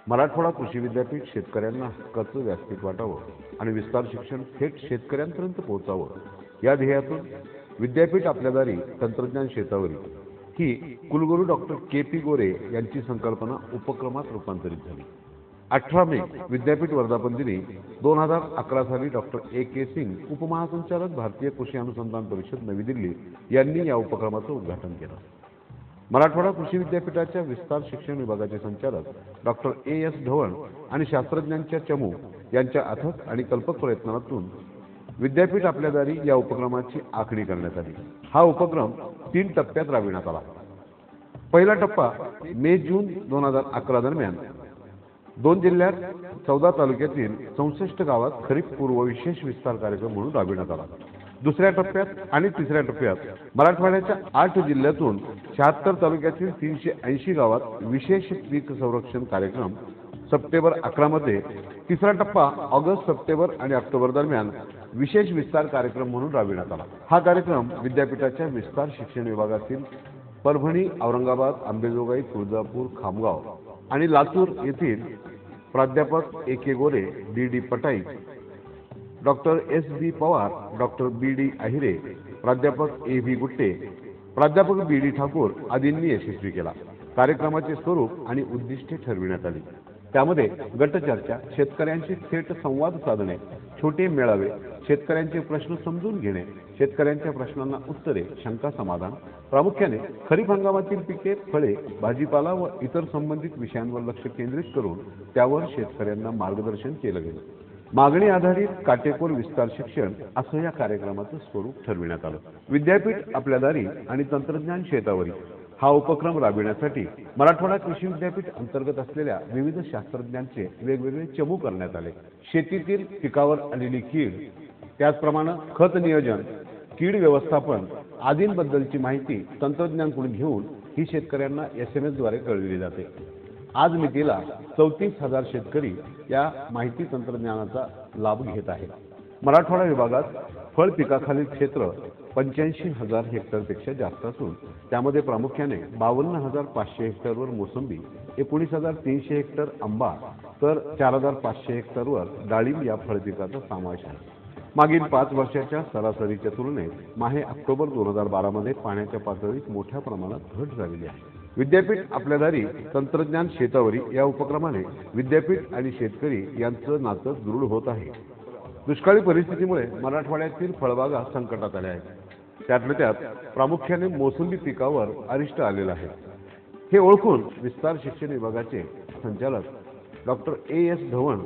मराठवाडा कृषी विद्यापीठ शेतकऱ्यांना हक्काचं व्यासपीठ वाटावं आणि विस्तार शिक्षण थेट शेतकऱ्यांपर्यंत पोहोचावं या ध्येयातून विद्यापीठ आपल्या दारी तंत्रज्ञान शेतावरील ही कुलगुरू डॉक्टर के.पी. गोरे यांची संकल्पना उपक्रमात रूपांतरित झाली। 18 मे विद्यापीठ वर्धापन दिनी 2011 साली डॉक्टर ए.के. सिंग उपमहासंचालक भारतीय कृषी अनुसंधान परिषद नवी दिल्ली यांनी या उपक्रमाचं उद्घाटन केलं। मराठवाडा कृषी विद्यापीठाच्या विस्तार शिक्षण विभागाचे संचालक डॉक्टर ए.एस. ढवण आणि शास्त्रज्ञांच्या चमू यांच्या अथक आणि कल्पक प्रयत्नातून विद्यापीठ आपल्या दारी या उपक्रमाची आखणी करण्यात आली। हा उपक्रम 3 टप्प्यात राबविण्यात आला। पहिला टप्पा मे-जून 2011 दरम्यान 2 जिल्ह्यात 14 तालुक्यातील 64 गावात खरीप पूर्व विशेष विस्तार कार्यक्रम म्हणून राबविण्यात आला। दुसऱ्या टप्प्यात आणि तिसऱ्या टप्प्यात मराठवाड्याच्या 8 जिल्ह्यातून 76 तालुक्यातील 380 गावात विशेष पीक संरक्षण कार्यक्रम सप्टेंबर 11 मध्ये, तिसरा टप्पा ऑगस्ट, सप्टेंबर आणि ऑक्टोबर दरम्यान विशेष विस्तार कार्यक्रम म्हणून राबविण्यात आला। हा कार्यक्रम विद्यापीठाच्या विस्तार शिक्षण विभागातील परभणी, औरंगाबाद, अंबेजोगाई, तुळजापूर, खामगाव आणि लातूर येथील प्राध्यापक A K. Gore, D D. Patai, doctor S B. Pawar, doctor B D. Ahire, प्राध्यापक ए.व्ही. गुट्टे, प्राध्यापक बी.डी. ठाकूर आदींनी यशस्वी केला। कार्यक्रमाचे स्वरूप आणि उद्दिष्टे ठरविण्यात आली। त्यामध्ये गटचर्चा, शेतकऱ्यांशी थेट संवाद साधणे, छोटे मेळावे, शेतकऱ्यांचे प्रश्न समजून घेणे, शेतकऱ्यांच्या प्रश्नांना उत्तरे, शंका समाधान, प्रामुख्याने खरीप हंगामातील पिके, फळे, भाजीपाला व इतर संबंधित विषयांवर लक्ष केंद्रित करून त्यावर शेतकऱ्यांना मार्गदर्शन केलं गेलं। मागणी आधारित काटेकोर विस्तार शिक्षण असं या कार्यक्रमाचं स्वरूप ठरविण्यात आलं। विद्यापीठ आपल्या दारी आणि तंत्रज्ञान शेतावरील हा उपक्रम राबविण्यासाठी मराठवाडा कृषी विद्यापीठ अंतर्गत असलेल्या विविध शास्त्रज्ञांचे वेगवेगळे चमू करण्यात आले। शेतीतील पिकावर आलेली कीड, त्याचप्रमाणे खत नियोजन, कीड व्यवस्थापन आदींबद्दलची माहिती तंत्रज्ञांकडून घेऊन ही शेतकऱ्यांना SMS द्वारे कळविली जाते। आज मितीला 34,000 शेतकरी या माहिती तंत्रज्ञानाचा लाभ घेत आहेत। मराठवाडा विभागात फळ पिकाखालील क्षेत्र 85,000 हेक्टरपेक्षा जास्त असून त्यामध्ये प्रामुख्याने 52,500 हेक्टरवर मोसंबी, 19,300 हेक्टर आंबा तर 4,500 हेक्टरवर डाळिंब या फळपिकाचा समावेश आहे। मागील 5 वर्षाच्या सरासरीच्या तुलनेत माहे-ऑक्टोबर 2012 मध्ये पाण्याच्या पातळीत मोठ्या प्रमाणात घट झालेली आहे। विद्यापीठ आपल्या दारी तंत्रज्ञान शेतावरील या उपक्रमाने विद्यापीठ आणि शेतकरी यांचं नातं दृढ होत आहे। दुष्काळी परिस्थितीमुळे मराठवाड्यातील फळबागा संकटात आल्या आहेत। त्यातल्या त्यात प्रामुख्याने मोसंबी पिकावर अरिष्ट आलेलं आहे। हे ओळखून विस्तार शिक्षण विभागाचे संचालक डॉक्टर ए.एस. ढवण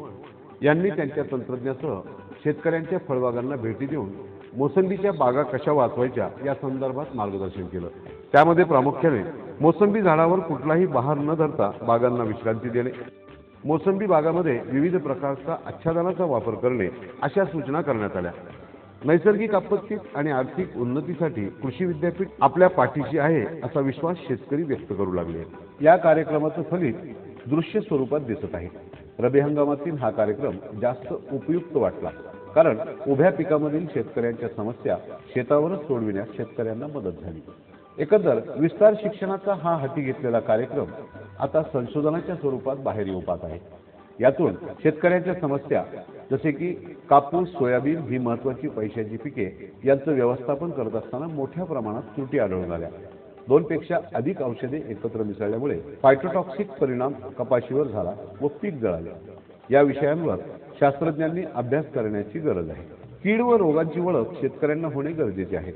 यांनी त्यांच्या तंत्रज्ञासह शेतकऱ्यांच्या फळबागांना भेटी देऊन मोसंबीच्या बागा कशा वाचवायच्या या संदर्भात मार्गदर्शन केलं। त्यामध्ये प्रामुख्याने मोसंबी झाडावर कुठलाही बहार न धरता बागांना विश्रांती देणे, मोसंबी बागामध्ये विविध प्रकारचा आच्छादनाचा वापर करणे अशा सूचना करण्यात आल्या। नैसर्गिक आपत्तीत आणि आर्थिक उन्नतीसाठी कृषी विद्यापीठ आपल्या पाठीशी आहे असा विश्वास शेतकरी व्यक्त करू लागले। या कार्यक्रमाचं फलित दृश्य स्वरूपात दिसत आहे। रब्बी हंगामातील हा कार्यक्रम जास्त उपयुक्त वाटला, कारण उभ्या पिकामधील शेतकऱ्यांच्या समस्या शेतावरच सोडविण्यास शेतकऱ्यांना मदत झाली। एकंदर विस्तार शिक्षणाचा हा हाती घेतलेला कार्यक्रम आता संशोधनाच्या स्वरूपात बाहेर येऊ पाहत आहे। यातून शेतकऱ्यांच्या समस्या जसे की कापूस, सोयाबीन ही महत्त्वाची पैशाची पिके यांचं व्यवस्थापन करत असताना मोठ्या प्रमाणात त्रुटी आढळून आल्या। 2 पेक्षा अधिक औषधे एकत्र मिसळल्यामुळे फायटोटॉक्सिक परिणाम कपाशीवर झाला व पीक जळाले। या विषयांवर शास्त्रज्ञांनी अभ्यास करण्याची गरज आहे। कीड व रोगांची ओळख शेतकऱ्यांना होणे गरजेचे आहे।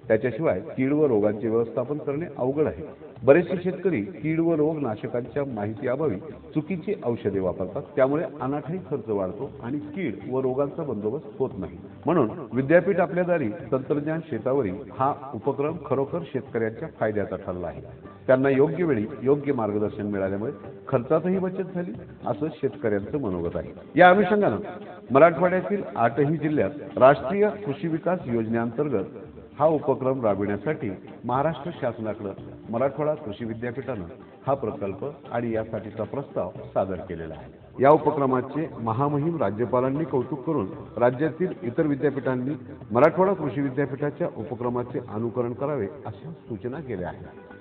त्याच्याशिवाय कीड व रोगांचे व्यवस्थापन करणे अवघड आहे। बरेचसे शेतकरी कीड व रोग नाशकांच्या माहितीअभावी चुकीची औषधे वापरतात, त्यामुळे अनाठायी खर्च वाढतो आणि कीड व रोगांचा बंदोबस्त होत नाही। म्हणून विद्यापीठ आपल्या दारी तंत्रज्ञान शेतावरील हा उपक्रम खरोखर शेतकऱ्यांच्या फायद्याचा ठरला आहे। त्यांना योग्य वेळी योग्य मार्गदर्शन मिळाल्यामुळे खर्चातही बचत झाली असं शेतकऱ्यांचं मनोगत आहे। या अनुषंगाने मराठवाड्यातील 8ही जिल्ह्यात राष्ट्रीय कृषी विकास योजनेअंतर्गत हा उपक्रम राबविण्यासाठी महाराष्ट्र शासनाकडे मराठवाडा कृषी विद्यापीठाने हा प्रकल्प आणि यासाठीचा प्रस्ताव सादर केलेला आहे। या उपक्रमाचे महामहिम राज्यपालांनी कौतुक करून राज्यातील इतर विद्यापीठांनी मराठवाडा कृषी विद्यापीठाच्या उपक्रमाचे अनुकरण करावे अशा सूचना केल्या आहेत।